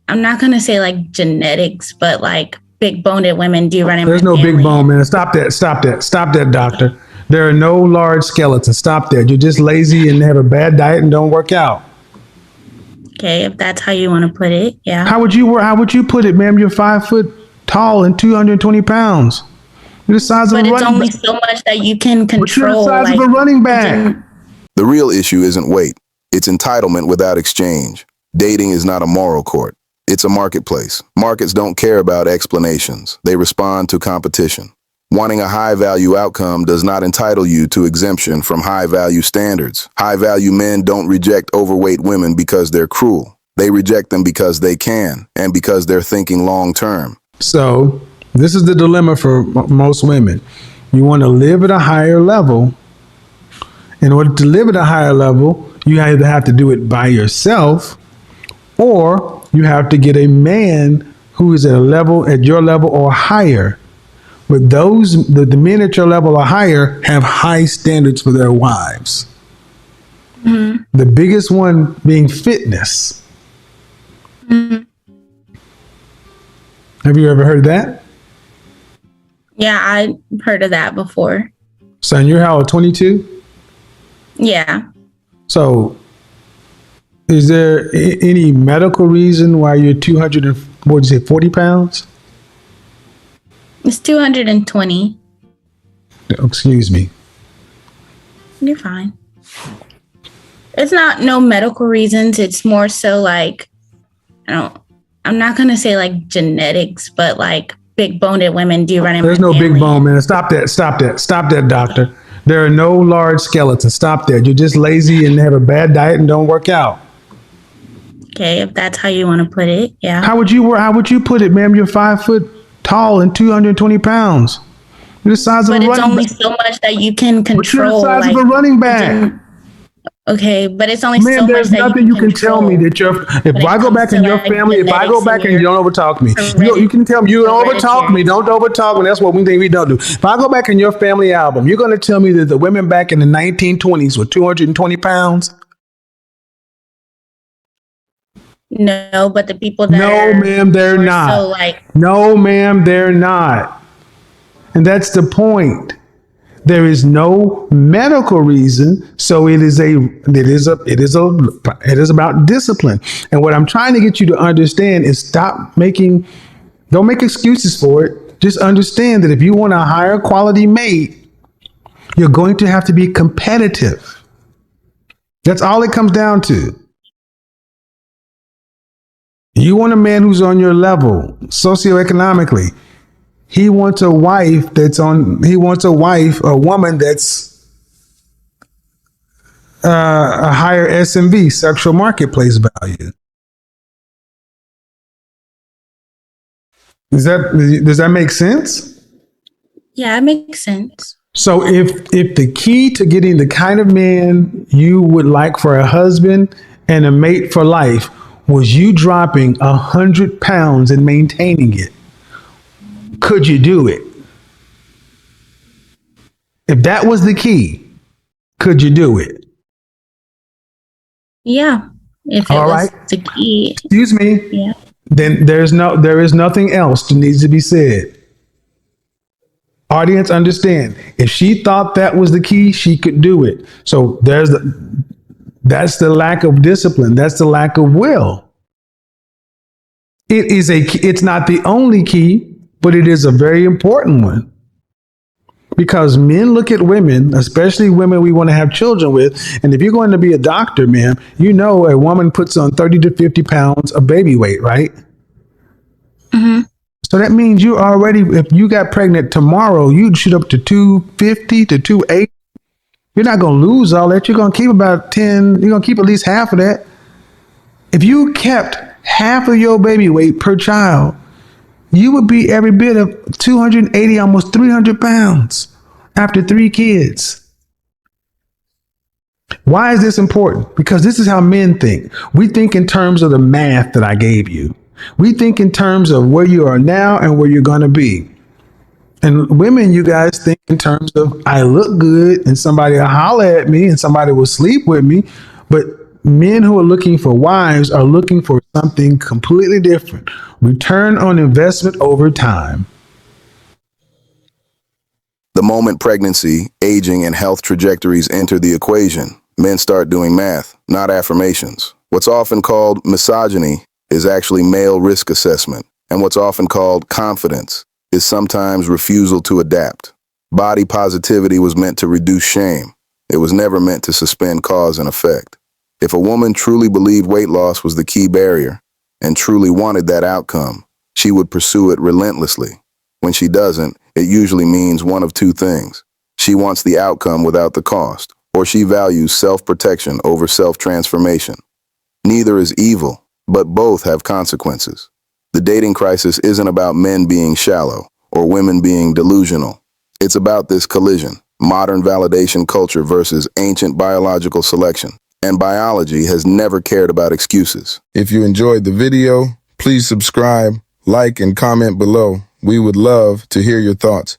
I'm not gonna say like genetics, but like big boned women do run in There's my no family. big bone, man. Stop that, doctor. There are no large skeletons. Stop that. You're just lazy and have a bad diet and don't work out. Okay, if that's how you want to put it, yeah. How would you put it, ma'am? You're 5 foot tall and 220 pounds. You're the size of a running back. But it's only so much that you can control. But you're the size of a running back. The real issue isn't weight. It's entitlement without exchange. Dating is not a moral court. It's a marketplace. Markets don't care about explanations. They respond to competition. Wanting a high-value outcome does not entitle you to exemption from high-value standards. High-value men don't reject overweight women because they're cruel. They reject them because they can, and because they're thinking long-term. So, this is the dilemma for most women. You want to live at a higher level. In order to live at a higher level, you either have to do it by yourself, or you have to get a man who is at your level or higher. But the men at your level or higher have high standards for their wives. Mm-hmm. The biggest one being fitness. Mm-hmm. Have you ever heard that? Yeah, I heard of that before. Son, you're how old, 22? Yeah. So, is there any medical reason why you're 40 pounds? It's 220. Excuse me. You're fine. It's not no medical reasons. It's more so like, I'm not going to say like genetics, but like big boned women do run in my family. There's no big bone, man. Stop that, doctor. There are no large skeletons. Stop that. You're just lazy and have a bad diet and don't work out. Okay, if that's how you want to put it, yeah. How would you put it, ma'am? You're 5 foot tall and 220 pounds. You're the size of a running back. But it's only so much that you can control. But you're the size of a running back. Okay, but it's only so much that there's nothing you can tell me that if I go back in your family, if I go back and you don't overtalk me, you can tell me you don't overtalk me. Don't overtalk me. That's what we think we don't do. If I go back in your family album, you're going to tell me that the women back in the 1920s were 220 pounds? No, but the people that No, ma'am, they're not. So no, ma'am, they're not. And that's the point. There is no medical reason, so it is about discipline. And what I'm trying to get you to understand is don't make excuses for it. Just understand that if you want a higher quality mate, you're going to have to be competitive. That's all it comes down to. You want a man who's on your level socioeconomically. He wants a wife a woman that's a higher SMV, sexual marketplace value. Does that make sense? Yeah, it makes sense. So if the key to getting the kind of man you would like for a husband and a mate for life was you dropping 100 pounds and maintaining it, could you do it? If that was the key, could you do it? Yeah. If it was the key. Excuse me. Yeah. Then there is nothing else that needs to be said. Audience, understand. If she thought that was the key, she could do it. So that's the lack of discipline. That's the lack of will. It's not the only key, but it is a very important one. Because men look at women, especially women we want to have children with. And if you're going to be a doctor, ma'am, you know a woman puts on 30 to 50 pounds of baby weight, right? Mm-hmm. So that means if you got pregnant tomorrow, you'd shoot up to 250 to 280. You're not going to lose all that. You're going to keep about 10. You're going to keep at least half of that. If you kept half of your baby weight per child, you would be every bit of 280, almost 300 pounds after 3 kids. Why is this important? Because this is how men think. We think in terms of the math that I gave you. We think in terms of where you are now and where you're going to be. And women, you guys think in terms of I look good and somebody will holler at me and somebody will sleep with me. But men who are looking for wives are looking for something completely different. Return on investment over time. The moment pregnancy, aging, and health trajectories enter the equation, men start doing math, not affirmations. What's often called misogyny is actually male risk assessment, and what's often called confidence is sometimes refusal to adapt. Body positivity was meant to reduce shame. It was never meant to suspend cause and effect. If a woman truly believed weight loss was the key barrier and truly wanted that outcome, she would pursue it relentlessly. When she doesn't, it usually means one of two things. She wants the outcome without the cost, or she values self-protection over self-transformation. Neither is evil, but both have consequences. The dating crisis isn't about men being shallow or women being delusional. It's about this collision, modern validation culture versus ancient biological selection. And biology has never cared about excuses. If you enjoyed the video, please subscribe, like, and comment below. We would love to hear your thoughts.